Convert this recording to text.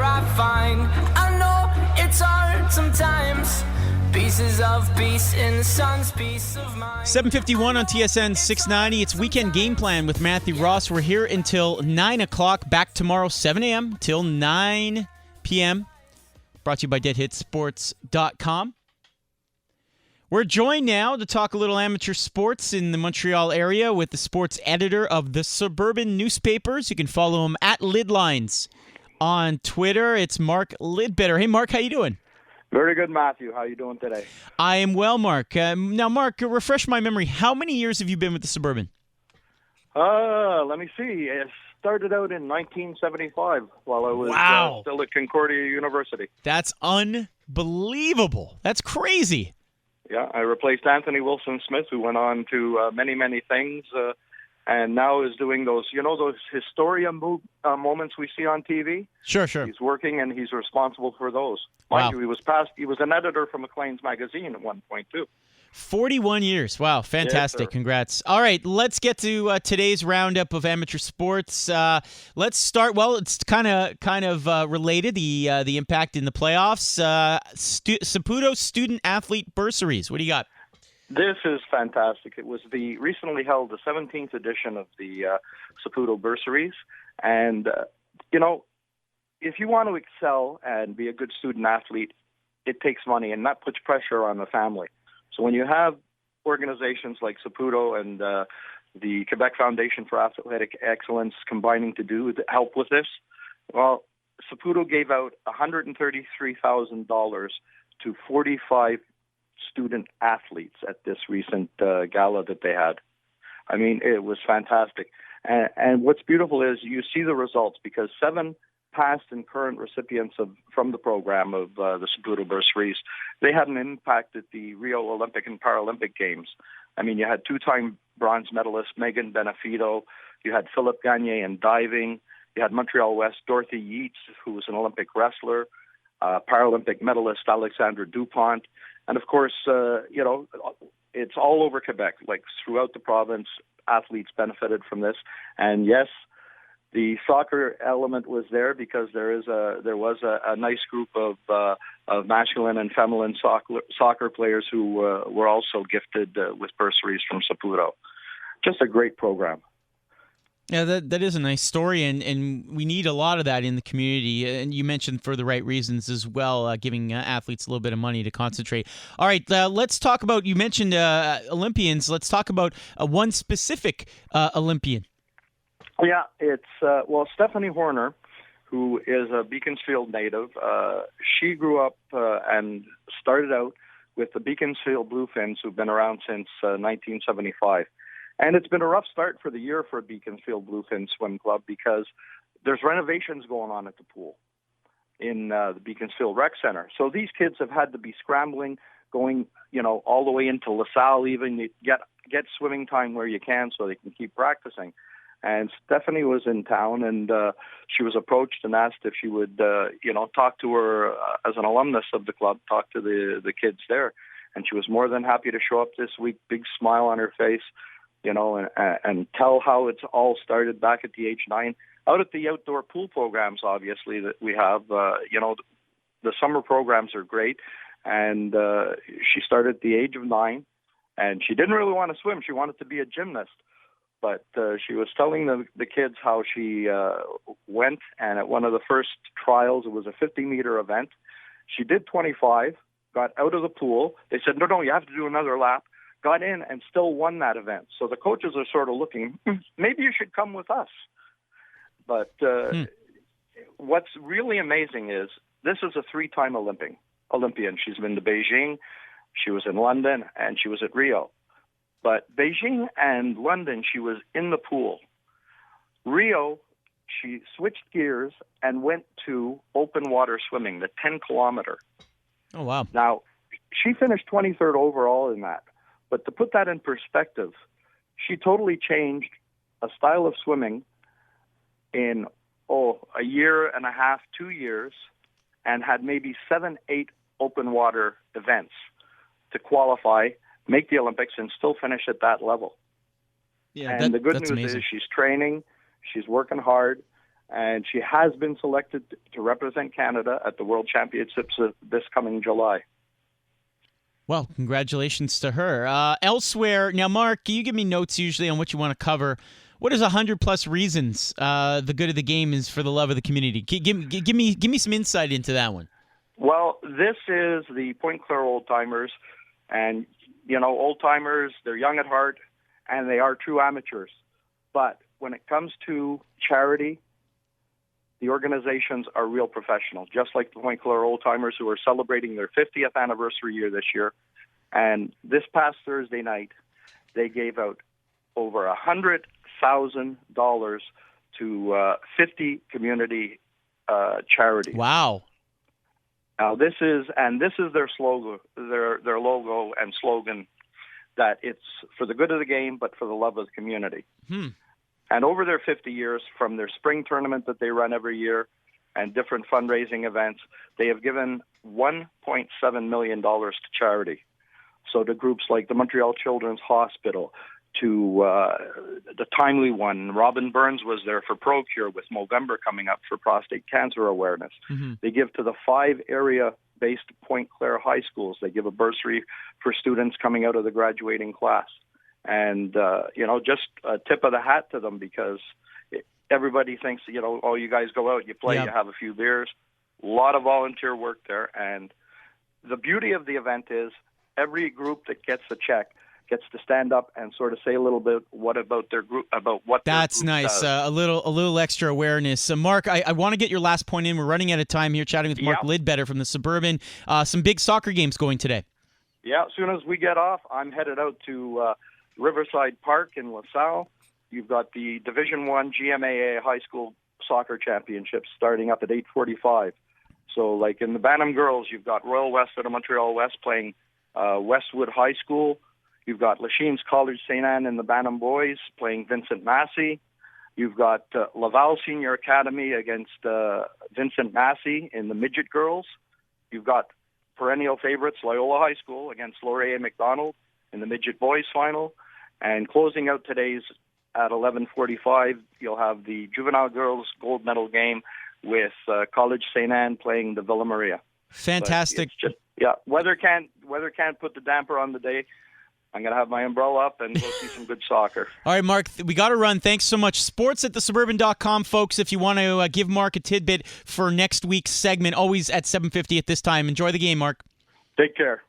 I find. I know it's hard sometimes. Pieces of peace in the sun's peace of mind. 7:51 on TSN 690. It's Weekend Game Plan with Matthew Ross. We're here until 9 o'clock. Back tomorrow, 7 a.m. till 9 p.m. Brought to you by DeadHitSports.com. We're joined now to talk a little amateur sports in the Montreal area with the sports editor of the Suburban Newspapers. You can follow him at Lidlines on Twitter. It's Mark Lidbetter. Hey, Mark, how you doing? Very good, Matthew. How are you doing today? I am well, Mark. Now, Mark, refresh my memory. How many years have you been with the Suburban? Let me see. It started out in 1975 while I was still at Concordia University. That's unbelievable. That's crazy. Yeah, I replaced Anthony Wilson-Smith, who went on to many, many things, and now is doing those Historia moments we see on TV. Sure. He's working, and he's responsible for those. Mind you, he was an editor for Maclean's magazine at one point, too. 41 years. Wow, fantastic. Yes, congrats. All right, let's get to today's roundup of amateur sports. Let's start, it's kind of related, the impact in the playoffs. Saputo student-athlete bursaries. What do you got? This is fantastic. It was recently held the 17th edition of the Saputo bursaries. And, if you want to excel and be a good student-athlete, it takes money, and that puts pressure on the family. So when you have organizations like Saputo and the Quebec Foundation for Athletic Excellence combining to help with this, well, Saputo gave out $133,000 to 45 student athletes at this recent gala that they had. I mean, it was fantastic. And what's beautiful is you see the results because 7 past and current recipients from the program of the Saputo bursaries, they had an impact at the Rio Olympic and Paralympic Games. I mean, you had 2-time bronze medalist Megan Benefido, you had Philip Gagne in diving, you had Montreal West Dorothy Yeats, who was an Olympic wrestler, Paralympic medalist Alexandra Dupont, and of course, it's all over Quebec, like throughout the province, athletes benefited from this, and yes, the soccer element was there because there was a nice group of masculine and feminine soccer players who were also gifted with bursaries from Saputo. Just a great program. Yeah, that is a nice story, and we need a lot of that in the community. And you mentioned for the right reasons as well, giving athletes a little bit of money to concentrate. All right, let's talk about, you mentioned Olympians. Let's talk about one specific Olympian. Yeah, it's, Stephanie Horner, who is a Beaconsfield native. She grew up and started out with the Beaconsfield Bluefins, who've been around since 1975. And it's been a rough start for the year for Beaconsfield Bluefin Swim Club because there's renovations going on at the pool in the Beaconsfield Rec Center. So these kids have had to be scrambling, going, all the way into LaSalle even to get swimming time where you can so they can keep practicing. And Stephanie was in town, and she was approached and asked if she would, talk to her as an alumnus of the club, talk to the kids there. And she was more than happy to show up this week, big smile on her face, and tell how it's all started back at the age 9. Out at the outdoor pool programs, obviously, that we have, the summer programs are great. And she started at the age of 9, and she didn't really want to swim. She wanted to be a gymnast. But she was telling the kids how she went, and at one of the first trials, it was a 50-meter event. She did 25, got out of the pool. They said, no, you have to do another lap. Got in and still won that event. So the coaches are sort of looking, maybe you should come with us. But what's really amazing is this is a 3-time Olympian. She's been to Beijing, she was in London, and she was at Rio. But Beijing and London, she was in the pool. Rio, she switched gears and went to open water swimming, the 10-kilometer. Oh, wow. Now, she finished 23rd overall in that. But to put that in perspective, she totally changed a style of swimming in, a year and a half, 2 years, and had maybe 7, 8 open water events to qualify, make the Olympics, and still finish at that level. Yeah, and the good that's news amazing. is she's training, she's working hard, and she has been selected to represent Canada at the World Championships this coming July. Well, congratulations to her. Elsewhere, now, Mark, you give me notes usually on what you want to cover. What is 100+ reasons the good of the game is for the love of the community? Give me some insight into that one. Well, this is the Point Claire old-timers, and, old-timers, they're young at heart, and they are true amateurs. But when it comes to charity, the organizations are real professional, just like the Point Claire old-timers who are celebrating their 50th anniversary year this year. And this past Thursday night, they gave out over $100,000 to 50 community charities. Wow. Now this is their slogan, their logo and slogan, that it's for the good of the game, but for the love of the community. And over their 50 years, from their spring tournament that they run every year and different fundraising events, they have given $1.7 million to charity. So to groups like the Montreal Children's Hospital, to the Timely One. Robin Burns was there for ProCure with Movember coming up for prostate cancer awareness. They give to the 5 area-based Point Claire high schools. They give a bursary for students coming out of the graduating class. And, just a tip of the hat to them, because everybody thinks, oh, you guys go out, you play, you have a few beers. A lot of volunteer work there. And the beauty of the event is every group that gets a check gets to stand up and sort of say a little bit about their group, about what that's their group nice. does. A little extra awareness. Mark, I want to get your last point in. We're running out of time here chatting with Mark Lidbetter from the Suburban. Some big soccer games going today. Yeah, as soon as we get off, I'm headed out to Riverside Park in LaSalle. You've got the Division I GMAA High School Soccer Championships starting up at 8:45. So, like in the Bantam girls, you've got Royal West out of Montreal West playing Westwood High School. You've got Lachines College St. Anne in the Bantam boys playing Vincent Massey. You've got Laval Senior Academy against Vincent Massey in the midget girls. You've got perennial favorites Loyola High School against Laurier McDonald in the midget boys final. And closing out today's at 11:45, you'll have the juvenile girls gold medal game with College St. Anne playing the Villa Maria. Fantastic. Weather can't put the damper on the day. I'm going to have my umbrella up and go see some good soccer. All right, Mark, we got to run. Thanks so much. Sports@thesuburban.com, folks, if you want to give Mark a tidbit for next week's segment, always at 7:50 at this time. Enjoy the game, Mark. Take care.